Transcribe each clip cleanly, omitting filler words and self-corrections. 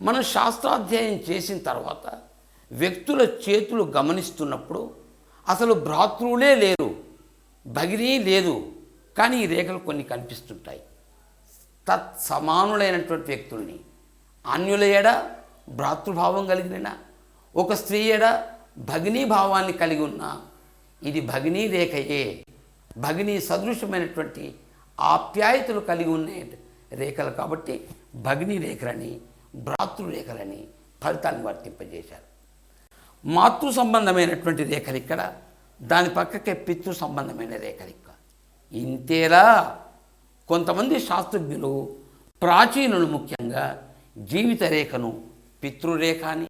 మనం శాస్త్రాధ్యాయం చేసిన తర్వాత వ్యక్తుల చేతులు గమనిస్తున్నప్పుడు అసలు భ్రాతృలే లేరు, భగినీ లేదు, కానీ ఈ రేఖలు కొన్ని కనిపిస్తుంటాయి. తత్సమానులైనటువంటి వ్యక్తుల్ని అన్యుల ఎడ భ్రాతృభావం కలిగిన, ఒక స్త్రీ ఎడ భగినీ భావాన్ని కలిగి ఉన్న ఇది భగినీ రేఖయే. భగినీ సదృశమైనటువంటి ఆప్యాయతలు కలిగి ఉన్న రేఖలు కాబట్టి భగినీ రేఖలని, భ్రాతృరేఖలని ఫలితాన్ని వర్తింపజేశారు. మాతృ సంబంధమైనటువంటి రేఖలు ఇక్కడ, దాని పక్కకే పితృ సంబంధమైన రేఖలు ఇక్కడ. ఇంతేలా కొంతమంది శాస్త్రజ్ఞులు, ప్రాచీనులు ముఖ్యంగా జీవిత రేఖను పితృరేఖ అని,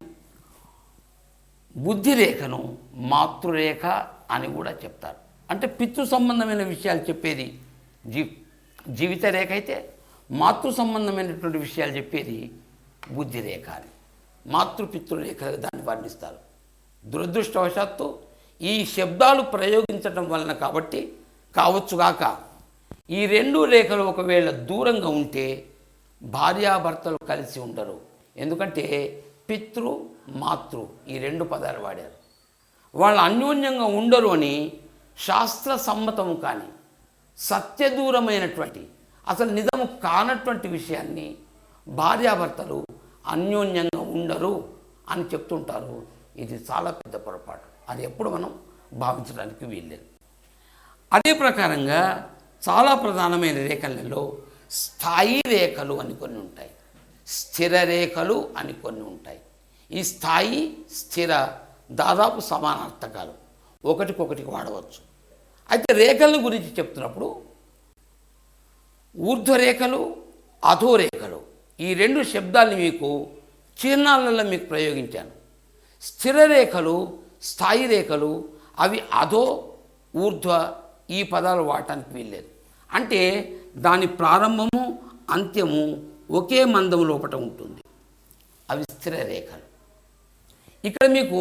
బుద్ధిరేఖను మాతృరేఖ అని కూడా చెప్తారు. అంటే పితృ సంబంధమైన విషయాలు చెప్పేది జీవిత రేఖ అయితే, మాతృ సంబంధమైనటువంటి విషయాలు చెప్పేది బుద్ధిరేఖ అని. మాతృపితృరేఖగా దాన్ని వర్ణిస్తారు. దురదృష్టవశాత్తు ఈ శబ్దాలు ప్రయోగించడం వలన కాబట్టి కావచ్చుగాక ఈ రెండు రేఖలు ఒకవేళ దూరంగా ఉంటే భార్యాభర్తలు కలిసి ఉండరు. ఎందుకంటే పితృ మాతృ ఈ రెండు పదాలు వాడారు. వాళ్ళు అన్యోన్యంగా ఉండరు అని శాస్త్ర సమ్మతము కానీ సత్యదూరమైనటువంటి అసలు నిజము కానటువంటి విషయాన్ని భార్యాభర్తలు అన్యోన్యంగా ఉండరు అని చెప్తుంటారు. ఇది చాలా పెద్ద పొరపాటు. అది ఎప్పుడు మనం భావించడానికి వీల్లేదు. అదే ప్రకారంగా చాలా ప్రధానమైన రేఖలలో స్థాయి రేఖలు అని కొన్ని ఉంటాయి, స్థిర రేఖలు అని కొన్ని ఉంటాయి. ఈ స్థాయి స్థిర దాదాపు సమానార్థకాలు, ఒకటికొకటికి వాడవచ్చు. అయితే రేఖల గురించి చెప్తున్నప్పుడు ఊర్ధ్వరేఖలు, అధోరేఖలు ఈ రెండు శబ్దాన్ని మీకు చిహ్నాలలో మీకు ప్రయోగించాను. స్థిర రేఖలు, స్థాయి రేఖలు అవి అధో ఊర్ధ్వ ఈ పదాలు వాడటానికి వీల్లేదు. అంటే దాని ప్రారంభము అంత్యము ఒకే మందం లోపట ఉంటుంది. అవి స్థిర రేఖలు. ఇక్కడ మీకు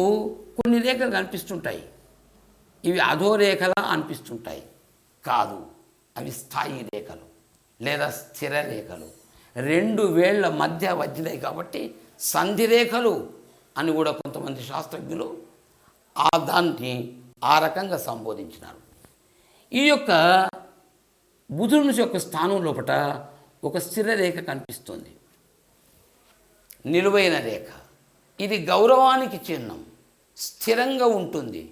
కొన్ని రేఖలు కనిపిస్తుంటాయి, ఇవి అధోరేఖలా అనిపిస్తుంటాయి. కాదు, అవి స్థాయి రేఖలు లేదా స్థిర రేఖలు. రెండు వేళ్ల మధ్య వచ్చినాయి కాబట్టి సంధిరేఖలు అని కూడా కొంతమంది శాస్త్రజ్ఞులు దాన్ని ఆ రకంగా సంబోధించినారు. ఈ యొక్క బుధుని యొక్క స్థానం లోపల ఒక స్థిర రేఖ కనిపిస్తుంది, నిలువైన రేఖ. ఇది గౌరవానికి చిహ్నం, స్థిరంగా ఉంటుంది,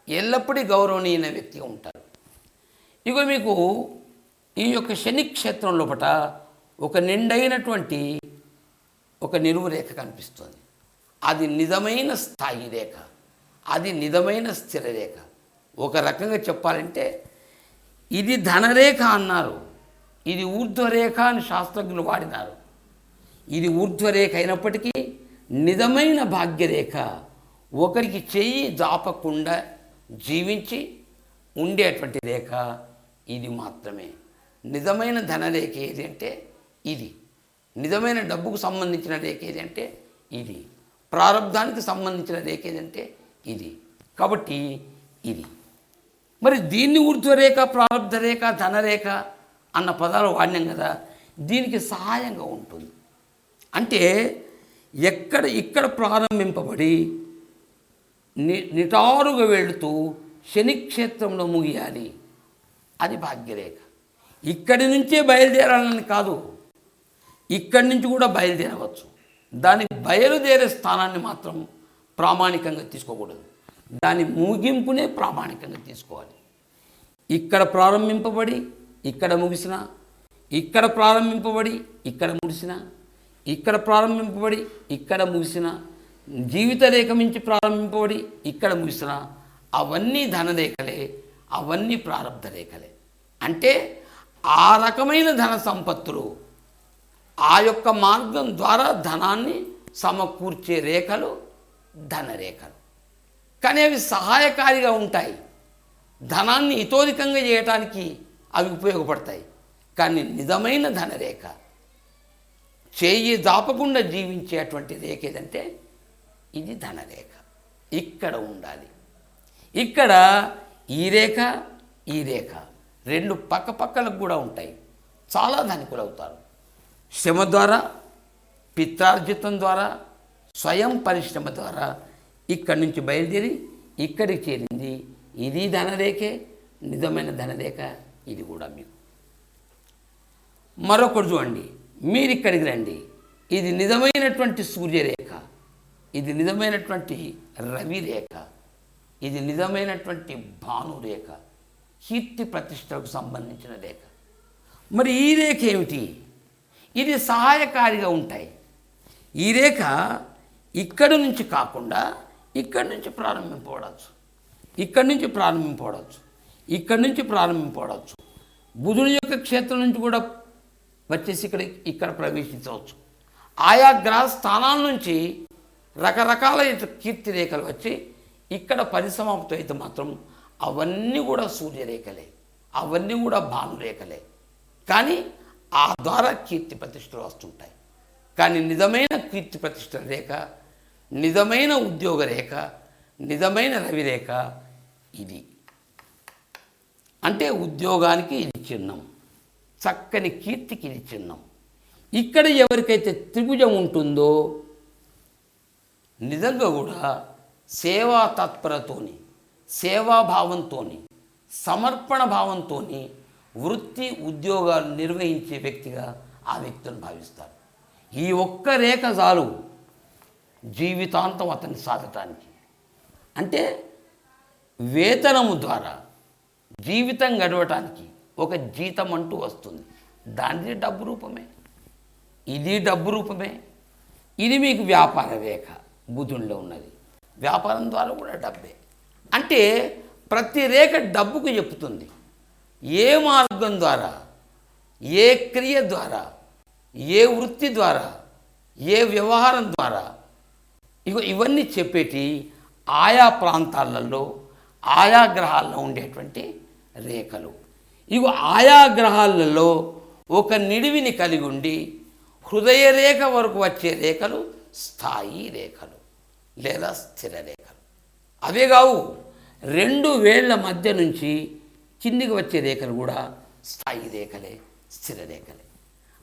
ఎల్లప్పుడూ గౌరవనీయమైన వ్యక్తిగా ఉంటారు. ఇక మీకు ఈ యొక్క శని క్షేత్రం లోపల ఒక నిండైనటువంటి ఒక నిలువు రేఖ కనిపిస్తుంది. అది నిజమైన స్థాయి రేఖ, అది నిజమైన స్థిర రేఖ. ఒక రకంగా చెప్పాలంటే ఇది ధనరేఖ అన్నారు, ఇది ఊర్ధ్వరేఖ అని శాస్త్రజ్ఞులు వాడినారు. ఇది ఊర్ధ్వరేఖ అయినప్పటికీ నిజమైన భాగ్యరేఖ, ఒకరికి చెయ్యి జాపకుండా జీవించి ఉండేటువంటి రేఖ ఇది మాత్రమే. నిజమైన ధనరేఖ ఏది అంటే ఇది, నిజమైన డబ్బుకు సంబంధించిన రేఖ ఏది అంటే ఇది, ప్రారంధానికి సంబంధించిన రేఖ ఏదంటే ఇది. కాబట్టి ఇది మరి దీన్ని ఊర్ధ్వరేఖ, ప్రారంధ రేఖ, ధనరేఖ అన్న పదాలు వాడినాం కదా, దీనికి సహాయంగా ఉంటుంది. అంటే ఇక్కడ ప్రారంభింపబడి నిటారుగా వెళుతూ శనిక్షేత్రంలో ముగియాలి, అది భాగ్యరేఖ. ఇక్కడి నుంచే బయలుదేరాలని కాదు, ఇక్కడి నుంచి కూడా బయలుదేరవచ్చు. దాని బయలుదేరే స్థానాన్ని మాత్రం ప్రామాణికంగా తీసుకోకూడదు, దాని ముగింపునే ప్రామాణికంగా తీసుకోవాలి. ఇక్కడ ప్రారంభింపబడి ఇక్కడ ముగిసిన, ఇక్కడ ప్రారంభింపబడి ఇక్కడ ముగిసిన, ఇక్కడ ప్రారంభింపబడి ఇక్కడ ముగిసిన, జీవిత రేఖ నుంచి ప్రారంభింపబడి ఇక్కడ ముగిసిన, అవన్నీ ధనరేఖలే, అవన్నీ ప్రారంధ రేఖలే. అంటే ఆ రకమైన ధన సంపత్తులు, ఆ యొక్క మార్గం ద్వారా ధనాన్ని సమకూర్చే రేఖలు ధనరేఖలు. కానీ అవి సహాయకారిగా ఉంటాయి, ధనాన్ని ఇతోధికంగా చేయటానికి అవి ఉపయోగపడతాయి. కానీ నిజమైన ధనరేఖ, చేయి దాపకుండా జీవించేటువంటి రేఖ ఏదంటే ఇది ధనరేఖ. ఇక్కడ ఉండాలి. ఇక్కడ ఈ రేఖ, ఈ రేఖ రెండు పక్క పక్కలకు కూడా ఉంటాయి. చాలా ధనికులు అవుతారు. శ్రమ ద్వారా పిత్రార్జితం ద్వారా, స్వయం పరిశ్రమ ద్వారా ఇక్కడి నుంచి బయలుదేరి ఇక్కడికి చేరింది. ఇది ధనరేఖే, నిజమైన ధనరేఖ ఇది కూడా మీకు. మరొకటి చూడండి, మీరు ఇక్కడికి రండి. ఇది నిజమైనటువంటి సూర్యరేఖ, ఇది నిజమైనటువంటి రవిరేఖ, ఇది నిజమైనటువంటి భానురేఖ, కీర్తి ప్రతిష్టలకు సంబంధించిన రేఖ. మరి ఈ రేఖ ఏమిటి? ఇది సహాయకారిగా ఉంటాయి. ఈ రేఖ ఇక్కడి నుంచి కాకుండా ఇక్కడి నుంచి ప్రారంభింపబడవచ్చు, ఇక్కడి నుంచి ప్రారంభింపబడవచ్చు, ఇక్కడి నుంచి ప్రారంభింపబడవచ్చు. బుధుని యొక్క క్షేత్రం నుంచి కూడా వచ్చేసి ఇక్కడ ప్రవేశించవచ్చు. ఆయా గ్రహ స్థానాల నుంచి రకరకాల కీర్తి రేఖలు వచ్చి ఇక్కడ పరిసమాప్తం అయితే మాత్రం అవన్నీ కూడా సూర్యరేఖలే, అవన్నీ కూడా భానురేఖలే. కానీ ఆ ద్వారా కీర్తి ప్రతిష్టలు వస్తుంటాయి. కానీ నిజమైన కీర్తి ప్రతిష్టల రేఖ, నిజమైన ఉద్యోగ రేఖ, నిజమైన రవిరేఖ ఇది. అంటే ఉద్యోగానికి ఇది చిహ్నం, చక్కని కీర్తికి ఇది చిహ్నం. ఇక్కడ ఎవరికైతే త్రిభుజం ఉంటుందో నిజంగా కూడా సేవా తత్పరతోని, సేవాభావంతో, సమర్పణ భావంతో వృత్తి ఉద్యోగాలు నిర్వహించే వ్యక్తిగా ఆ వ్యక్తులను భావిస్తారు. ఈ ఒక్క రేఖ చాలు జీవితాంతం అతన్ని సాధటానికి. అంటే వేతనము ద్వారా జీవితం గడవటానికి ఒక జీతం అంటూ వస్తుంది. దానిది డబ్బు రూపమే, ఇది డబ్బు రూపమే. ఇది మీకు వ్యాపార రేఖ బుధుల్లో ఉన్నది, వ్యాపారం ద్వారా కూడా డబ్బే. అంటే ప్రతి రేఖ డబ్బుకు చెప్తుంది. ఏ మార్గం ద్వారా, ఏ క్రియ ద్వారా, ఏ వృత్తి ద్వారా, ఏ వ్యవహారం ద్వారా, ఇవన్నీ చెప్పేటి ఆయా ప్రాంతాలలో ఆయా గ్రహాల్లో ఉండేటువంటి రేఖలు. ఆయా గ్రహాలలో ఒక నిడివిని కలిగి ఉండి హృదయ రేఖ వరకు వచ్చే రేఖలు స్థాయి రేఖలు లేదా స్థిర రేఖలు. అవే కావు, 2 వేళ్ల మధ్య నుంచి కిందికి వచ్చే రేఖలు కూడా స్థాయి రేఖలే, స్థిర రేఖలే.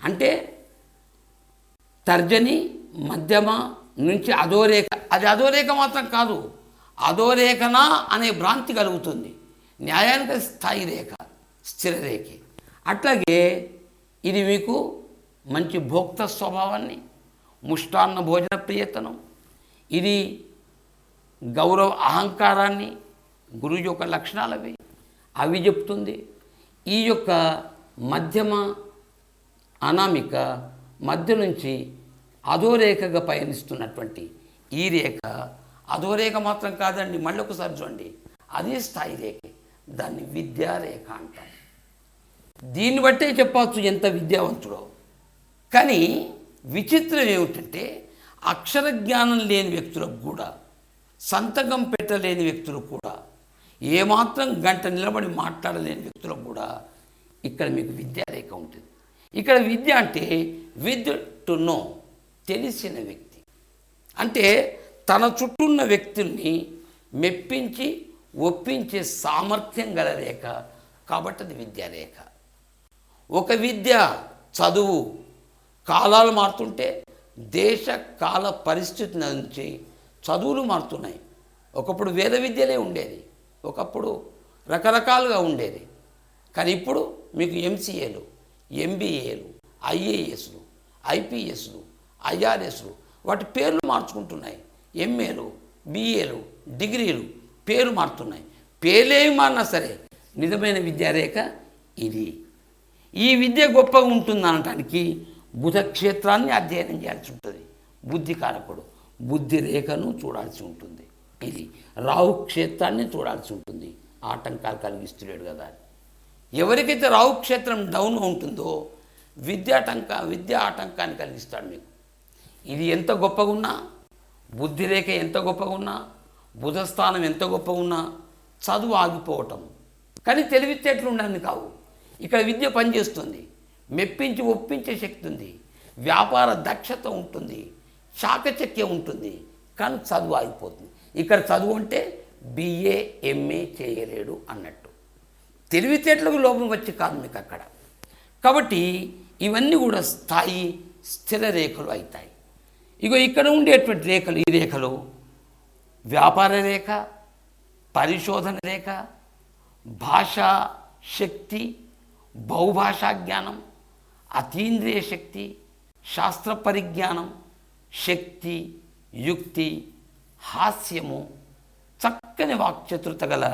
అంటే తర్జని మధ్యమ నుంచి అధోరేఖ, అది అధోరేఖ మాత్రం కాదు, అధోరేఖనా అనే భ్రాంతి కలుగుతుంది. న్యాయానికి స్థాయి రేఖ, స్థిర రేఖ. అట్లాగే ఇది మీకు మంచి భోక్త స్వభావాన్ని, ముష్టాన్న భోజన ప్రియతనం, ఇది గౌరవ అహంకారాన్ని, గురువు యొక్క లక్షణాలు అవి చెప్తుంది. ఈ యొక్క మధ్యమ అనామిక మధ్య నుంచి అధోరేఖగా పయనిస్తున్నటువంటి ఈ రేఖ అధోరేఖ మాత్రం కాదండి, మళ్ళీ ఒకసారి చూడండి, అది స్థాయి రేఖ. దాన్ని విద్యారేఖ అంటాం. దీన్ని బట్టే చెప్పవచ్చు ఎంత విద్యావంతుడో. కానీ విచిత్రం ఏమిటంటే అక్షర జ్ఞానం లేని వ్యక్తులకు కూడా, సంతకం పెట్టలేని వ్యక్తులకు కూడా, ఏమాత్రం గంట నిలబడి మాట్లాడలేని వ్యక్తులకు కూడా ఇక్కడ మీకు విద్యారేఖ ఉంటుంది. ఇక్కడ విద్య అంటే విత్ టు నో, తెలిసిన వ్యక్తి. అంటే తన చుట్టూ ఉన్న వ్యక్తుల్ని మెప్పించి ఒప్పించే సామర్థ్యం గల రేఖ కాబట్టి అది విద్యారేఖ. ఒక విద్య, చదువు కాలాలు మారుతుంటే దేశ కాల పరిస్థితి నుంచి చదువులు మారుతున్నాయి. ఒకప్పుడు వేద విద్యలే ఉండేది, ఒకప్పుడు రకరకాలుగా ఉండేది. కానీ ఇప్పుడు మీకు ఎంసీఏలు, ఎంబీఏలు, ఐఏఎస్లు, ఐపీఎస్లు, ఐఆర్ఎస్లు వాటి పేర్లు మార్చుకుంటున్నాయి. ఎంఏలు, బిఏలు, డిగ్రీలు పేరు మారుతున్నాయి. పేర్లేమి మారినా సరే నిజమైన విద్యారేఖ ఇది. ఈ విద్య గొప్పగా ఉంటుంది అనటానికి బుధ క్షేత్రాన్ని అధ్యయనం చేయాల్సి ఉంటుంది. బుద్ధి కారకుడు, బుద్ధి రేఖను చూడాల్సి ఉంటుంది. ఇది రాహు క్షేత్రాన్ని చూడాల్సి ఉంటుంది. ఆటంకాలు కలిగిస్తున్నాడు కదా. ఎవరికైతే రాహు క్షేత్రం డౌన్గా ఉంటుందో విద్య ఆటంకాన్ని కలిగిస్తాడు మీకు. ఇది ఎంత గొప్పగా ఉన్నా, బుద్ధి రేఖ ఎంత గొప్పగా ఉన్నా, బుధస్థానం ఎంత గొప్పగా ఉన్నా చదువు ఆగిపోవటం. కానీ తెలివితేటలు ఉండని కావు. ఇక్కడ విద్య పనిచేస్తుంది, మెప్పించి ఒప్పించే శక్తి ఉంది, వ్యాపార దక్షత ఉంటుంది, చాకచక్యం ఉంటుంది. కానీ చదువు ఆగిపోతుంది. ఇక్కడ చదువు అంటే బిఏ ఎంఏ చేయలేడు అన్నట్టు. తెలివితేటలకు లోపం వచ్చి కాదు మీకు అక్కడ. కాబట్టి ఇవన్నీ కూడా స్థాయి స్థిర రేఖలు అవుతాయి. ఇగో ఇక్కడ ఉండేటువంటి రేఖలు, ఈ రేఖలు వ్యాపార రేఖ, పరిశోధన రేఖ, భాషా శక్తి, బహుభాషా జ్ఞానం, అతీంద్రియ శక్తి, శాస్త్ర పరిజ్ఞానం, శక్తి, యుక్తి, హాస్యము, చక్కని వాక్చతురత గల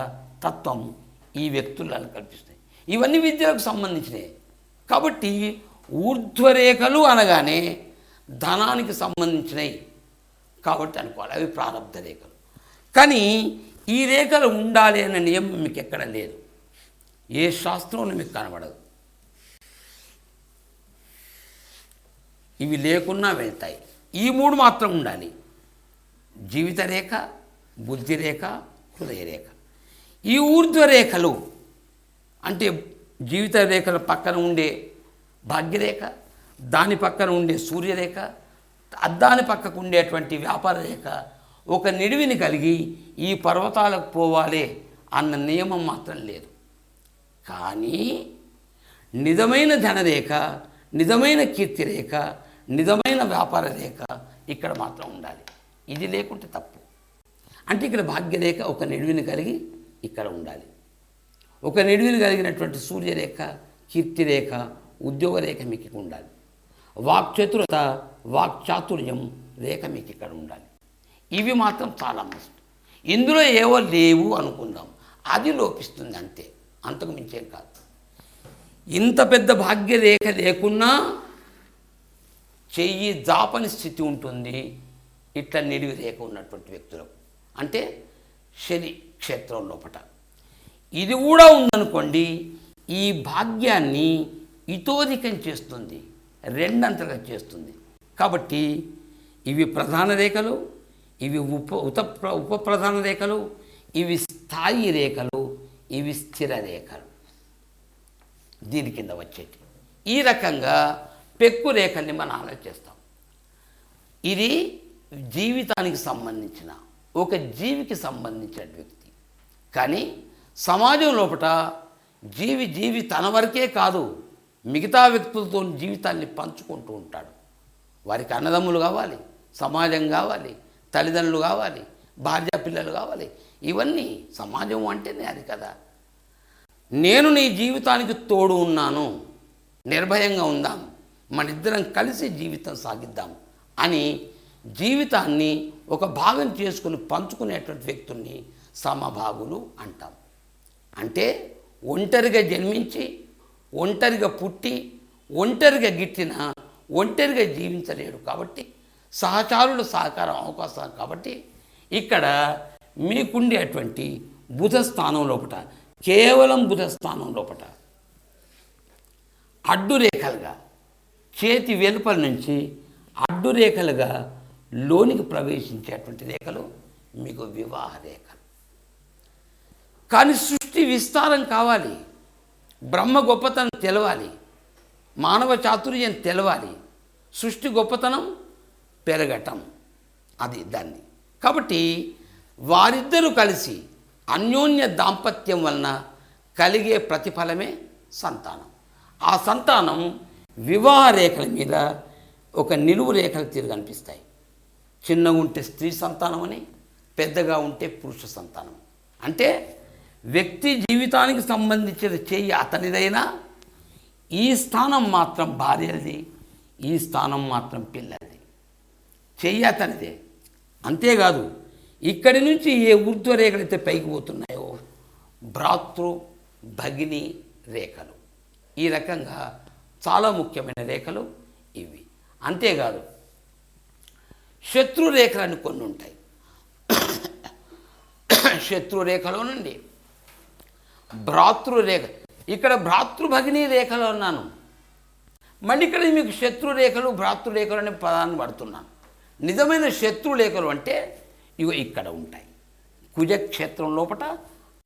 తత్వం ఈ వ్యక్తులను కల్పిస్తాయి. ఇవన్నీ విద్యలకు సంబంధించినవి. కాబట్టి ఊర్ధ్వరేఖలు అనగానే ధనానికి సంబంధించినవి కాబట్టి అనుకోవాలి, అవి ప్రారంభ రేఖలు. కానీ ఈ రేఖలు ఉండాలి అనే నియమం మీకు ఎక్కడ లేదు, ఏ శాస్త్రంలో మీకు కనబడదు. ఇవి లేకున్నా వెళ్తాయి. ఈ మూడు మాత్రం ఉండాలి: జీవిత రేఖ, బుద్ధి రేఖ, హృదయ రేఖ. ఈ ఊర్ధ్వరేఖలు అంటే జీవిత రేఖల పక్కన ఉండే భాగ్యరేఖ, దాని పక్కన ఉండే సూర్యరేఖ, దాని పక్కకు ఉండేటువంటి వ్యాపార రేఖ ఒక నిడివిని కలిగి ఈ పర్వతాలకు పోవాలి అన్న నియమం మాత్రం లేదు. కానీ నిజమైన ధనరేఖ, నిజమైన కీర్తిరేఖ, నిజమైన వ్యాపార రేఖ ఇక్కడ మాత్రం ఉండాలి. ఇది లేకుంటే తప్పు. అంటే ఇక్కడ భాగ్యరేఖ ఒక నిడివిని కలిగి ఇక్కడ ఉండాలి. ఒక నిడివిని కలిగినటువంటి సూర్యరేఖ, కీర్తిరేఖ, ఉద్యోగరేఖ మీకు ఉండాలి. వాక్చతురత, వాక్చాతుర్యం రేఖ మీకు ఇక్కడ ఉండాలి. ఇవి మాత్రం చాలా మస్ట్. ఇందులో ఏవో లేవు అనుకుందాం, అది లోపిస్తుంది అంతే, అంతకు మించేం కాదు. ఇంత పెద్ద భాగ్యరేఖ లేకున్నా చెయ్యి జాపని స్థితి ఉంటుంది ఇట్లా నిడివి రేఖ ఉన్నటువంటి వ్యక్తులకు. అంటే శని క్షేత్రం లోపట ఇది కూడా ఉందనుకోండి, ఈ భాగ్యాన్ని ఇతోధికం చేస్తుంది, రెండంతలుగా చేస్తుంది. కాబట్టి ఇవి ప్రధాన రేఖలు, ఇవి ఉప ప్రధాన రేఖలు, ఇవి స్థాయి రేఖలు, ఇవి స్థిర రేఖలు దీని కింద వచ్చేటి. ఈ రకంగా పెక్కు రేఖల్ని మనం ఆలోచిస్తాం. ఇది జీవితానికి సంబంధించిన ఒక జీవికి సంబంధించిన వ్యక్తి. కానీ సమాజం లోపల జీవి తన వరకే కాదు, మిగతా వ్యక్తులతో జీవితాన్ని పంచుకుంటూ ఉంటాడు. వారికి అన్నదమ్ములు కావాలి, సమాజం కావాలి, తల్లిదండ్రులు కావాలి, భార్య పిల్లలు కావాలి. ఇవన్నీ సమాజం అంటేనే అది కదా. నేను నీ జీవితానికి తోడు ఉన్నాను, నిర్భయంగా ఉందాం, మనిద్దరం కలిసి జీవితం సాగిద్దాం అని జీవితాన్ని ఒక భాగం చేసుకుని పంచుకునేటువంటి వ్యక్తుల్ని సమభాగులు అంటాం. అంటే ఒంటరిగా జన్మించి, ఒంటరిగా పుట్టి, ఒంటరిగా గిట్టిన, ఒంటరిగా జీవించలేడు. కాబట్టి సహచారుల సహకారం అవకాశం. కాబట్టి ఇక్కడ మీకుండేటువంటి బుధ స్థానం లోపట, కేవలం బుధ స్థానం లోపట అడ్డురేఖలుగా చేతి వెలుపల నుంచి అడ్డురేఖలుగా లోనికి ప్రవేశించేటువంటి రేఖలు మీకు వివాహ రేఖలు. కానీ సృష్టి విస్తారం కావాలి, బ్రహ్మ గొప్పతనం తెలవాలి, మానవ చాతుర్యం తెలవాలి, సృష్టి గొప్పతనం పెరగటం అది దాన్ని. కాబట్టి వారిద్దరూ కలిసి అన్యోన్య దాంపత్యం వలన కలిగే ప్రతిఫలమే సంతానం. ఆ సంతానం వివాహ రేఖల మీద ఒక నిలువు రేఖలు తిరిగి కనిపిస్తాయి. చిన్నగా ఉంటే స్త్రీ సంతానం అని, పెద్దగా ఉంటే పురుష సంతానం. అంటే వ్యక్తి జీవితానికి సంబంధించిన చెయ్యి అతనిదైనా ఈ స్థానం మాత్రం భార్యది, ఈ స్థానం మాత్రం పిల్లది. చెయ్యి అతనిదే. అంతేకాదు ఇక్కడి నుంచి ఏ ఊర్ధ్వరేఖలు అయితే పైకి పోతున్నాయో భ్రాతృ భగిని రేఖలు, ఈ రకంగా చాలా ముఖ్యమైన రేఖలు ఇవి. అంతేకాదు శత్రురేఖలు అని కొన్ని ఉంటాయి. శత్రురేఖలో నుండి భ్రాతృరేఖ, ఇక్కడ భ్రాతృభగిని రేఖలు అన్నాను, మళ్ళీ ఇక్కడ మీకు శత్రురేఖలు భ్రాతృరేఖలు అనే పదాన్ని పడుతున్నాను. నిజమైన శత్రురేఖలు అంటే ఇవి ఇక్కడ ఉంటాయి. కుజక్షేత్రం లోపల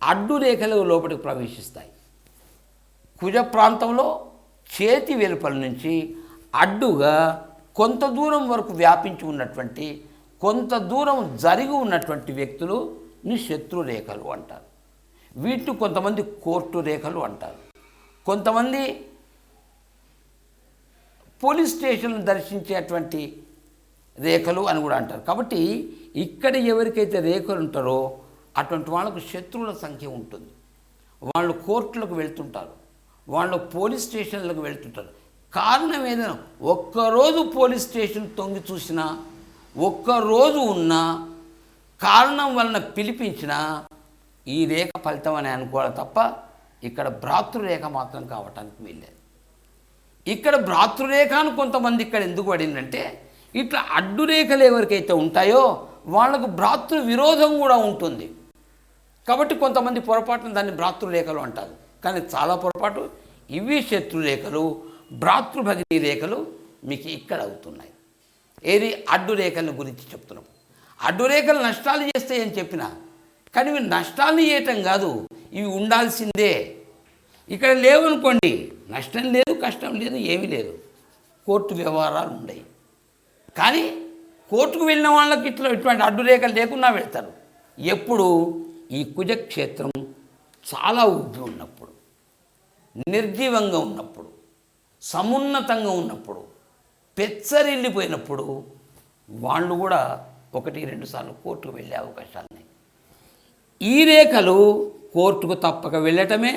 అడ్డు రేఖలు లోపలికి ప్రవేశిస్తాయి. కుజ ప్రాంతంలో చేతి వెలుపల నుంచి అడ్డుగా కొంత దూరం వరకు వ్యాపించి ఉన్నటువంటి, కొంత దూరం జరిగి ఉన్నటువంటి వ్యక్తులుని శత్రురేఖలు అంటారు. వీటిని కొంతమంది కోర్టు రేఖలు అంటారు. కొంతమంది పోలీస్ స్టేషన్లు దర్శించేటువంటి రేఖలు అని కూడా అంటారు. కాబట్టి ఇక్కడ ఎవరికైతే రేఖలు ఉంటారో అటువంటి వాళ్ళకు శత్రువుల సంఖ్య ఉంటుంది. వాళ్ళు కోర్టులకు వెళ్తుంటారు, వాళ్ళు పోలీస్ స్టేషన్లకు వెళ్తుంటారు. కారణం ఏదైనా ఒక్కరోజు పోలీస్ స్టేషన్ తొంగి చూసినా, ఒక్కరోజు ఉన్నా, కారణం వలన పిలిపించినా ఈ రేఖ ఫలితం అని అనుకోవాలి తప్ప ఇక్కడ భ్రాతృరేఖ మాత్రం కావటానికి వీల్లేదు. ఇక్కడ భ్రాతృరేఖ అని కొంతమంది ఇక్కడ ఎందుకు పడిందంటే ఇట్లా అడ్డు రేఖలు ఎవరికైతే ఉంటాయో వాళ్ళకు భ్రాతృ విరోధం కూడా ఉంటుంది. కాబట్టి కొంతమంది పొరపాటున దాన్ని భ్రాతృరేఖలు అంటారు. కానీ చాలా పొరపాటు. ఇవి శత్రురేఖలు, భ్రాతృభగిని రేఖలు మీకు ఇక్కడ అవుతున్నాయి. ఏది అడ్డు రేఖల గురించి చెప్తున్నాం. అడ్డు రేఖలు నష్టాలు చేస్తాయని చెప్పిన, కానీ ఇవి నష్టాలు చేయటం కాదు, ఇవి ఉండాల్సిందే. ఇక్కడ లేవనుకోండి, నష్టం లేదు, కష్టం లేదు, ఏమీ లేదు, కోర్టు వ్యవహారాలు ఉన్నాయి. కానీ కోర్టుకు వెళ్ళిన వాళ్ళకి ఇటువంటి అడ్డు రేఖలు లేకుండా వెళ్తారు. ఎప్పుడు ఈ కుజక్షేత్రం చాలా ఉబ్బి ఉన్నప్పుడు, నిర్జీవంగా ఉన్నప్పుడు, సమున్నతంగా ఉన్నప్పుడు, పెచ్చరిల్లిపోయినప్పుడు వాళ్ళు కూడా 1-2 సార్లు కోర్టుకు వెళ్ళే అవకాశాలు ఉన్నాయి. ఈ రేఖలు కోర్టుకు తప్పక వెళ్ళటమే,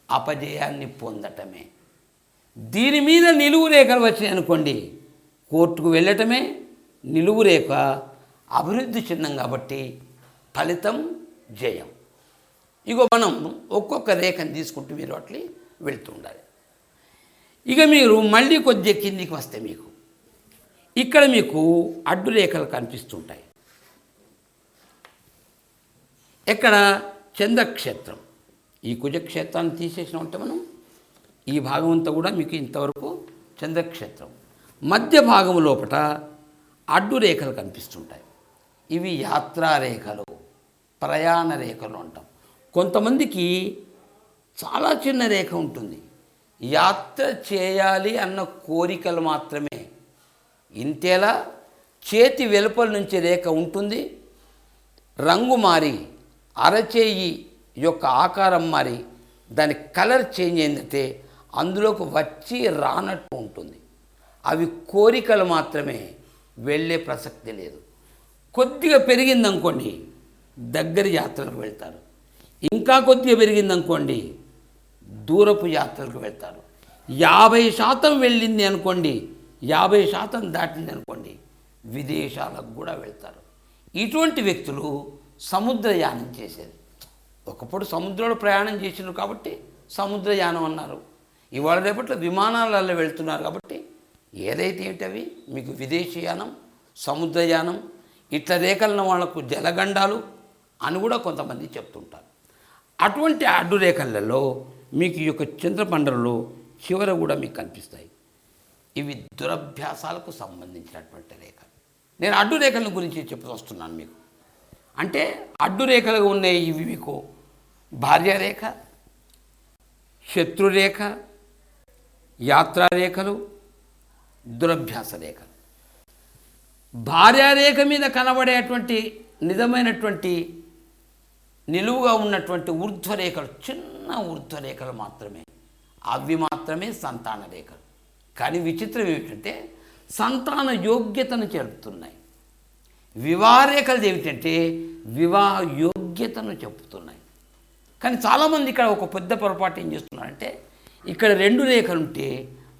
అపజయాన్ని పొందటమే. దీని మీద నిలువు రేఖలు వచ్చినాయి అనుకోండి, కోర్టుకు వెళ్ళటమే, నిలువు రేఖ అభివృద్ధి చిహ్నం కాబట్టి ఫలితం జయం. ఇగో మనం ఒక్కొక్క రేఖను తీసుకుంటూ మీరు అట్లా వెళ్తూ ఉండాలి. ఇక మీరు మళ్ళీ కొద్దిగా కిందికి వస్తే మీకు ఇక్కడ మీకు అడ్డు రేఖలు కనిపిస్తుంటాయి. ఎక్కడ? చంద్రక్షేత్రం. ఈ కుజక్షేత్రాన్ని తీసేసినామంటే మనం ఈ భాగం అంతా కూడా మీకు ఇంతవరకు చంద్రక్షేత్రం. మధ్య భాగం లోపట అడ్డు రేఖలు కనిపిస్తుంటాయి. ఇవి యాత్రారేఖలు, ప్రయాణ రేఖలు అంటాం. కొంతమందికి చాలా చిన్న రేఖ ఉంటుంది, యాత్ర చేయాలి అన్న కోరికలు మాత్రమే. ఇంతేలా చేతి వెలుపల నుంచి రేఖ ఉంటుంది, రంగు మారి అరచేయి యొక్క ఆకారం మారి దాని కలర్ చేంజ్ అయిందంటే అందులోకి వచ్చి రానట్టు ఉంటుంది. అవి కోరికలు మాత్రమే, వెళ్ళే ప్రసక్తి లేదు. కొద్దిగా పెరిగిందనుకోండి దగ్గర యాత్రలకు వెళ్తారు, ఇంకా కొద్దిగా పెరిగిందనుకోండి దూరపు యాత్రలకు వెళ్తారు. 50% వెళ్ళింది అనుకోండి, 50% దాటింది అనుకోండి విదేశాలకు కూడా వెళ్తారు. ఇటువంటి వ్యక్తులు సముద్రయానం చేసేది. ఒకప్పుడు సముద్రంలో ప్రయాణం చేసినారు కాబట్టి సముద్రయానం అన్నారు. ఇవాళ రేపట్లో విమానాలలో వెళ్తున్నారు కాబట్టి ఏదైతే ఏమిటవి మీకు విదేశీయానం, సముద్రయానం, ఇట్లా రేఖలను వాళ్ళకు జలగండాలు అని కూడా కొంతమంది చెప్తుంటారు. అటువంటి అడ్డు రేఖలలో మీకు ఈ యొక్క చంద్రపండరలో చివర కూడా మీకు కనిపిస్తాయి. ఇవి దురభ్యాసాలకు సంబంధించినటువంటి రేఖలు. నేను అడ్డు రేఖల గురించి చెప్తూ వస్తున్నాను మీకు. అంటే అడ్డు రేఖలుగా ఉన్నాయి ఇవి మీకు భార్యారేఖ, శత్రురేఖ, యాత్రారేఖలు, దురభ్యాస రేఖలు. భార్యారేఖ మీద కనబడేటువంటి నిజమైనటువంటి నిలువుగా ఉన్నటువంటి ఊర్ధ్వరేఖలు, చిన్న ఊర్ధ్వరేఖలు మాత్రమే, అవి మాత్రమే సంతాన రేఖలు. కానీ విచిత్రం ఏమిటంటే సంతాన యోగ్యతను చెబుతున్నాయి. వివాహరేఖలు ఏమిటంటే వివాహ యోగ్యతను చెబుతున్నాయి. కానీ చాలామంది ఇక్కడ ఒక పెద్ద పొరపాటు ఏం చేస్తున్నారంటే ఇక్కడ 2 రేఖలు ఉంటే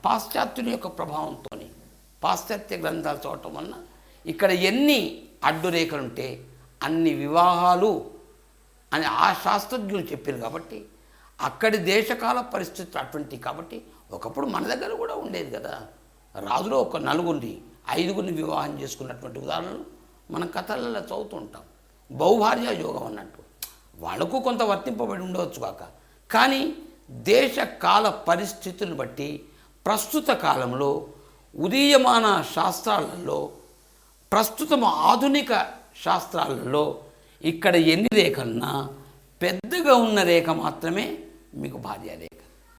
పాశ్చాత్యుల యొక్క ప్రభావంతో, పాశ్చాత్య గ్రంథాలు చదవటం వలన ఇక్కడ ఎన్ని అడ్డు రేఖలు ఉంటే అన్ని వివాహాలు అని ఆ శాస్త్రజ్ఞులు చెప్పారు. కాబట్టి అక్కడి దేశకాల పరిస్థితులు అటువంటివి. కాబట్టి ఒకప్పుడు మన దగ్గర కూడా ఉండేది కదా, రాజులో ఒక 4-5 వివాహం చేసుకున్నటువంటి ఉదాహరణలు మనం కథలలో చదువుతూ ఉంటాం. బహుభార్య యోగం అన్నట్టు వాళ్ళకు కొంత వర్తింపబడి ఉండవచ్చు కాక, కానీ దేశ కాల పరిస్థితులను బట్టి ప్రస్తుత కాలంలో ఉదీయమాన శాస్త్రాలలో, ప్రస్తుతం ఆధునిక శాస్త్రాలలో ఇక్కడ ఎన్ని రేఖలున్నా పెద్దగా ఉన్న రేఖ మాత్రమే మీకు భార్యారేఖ.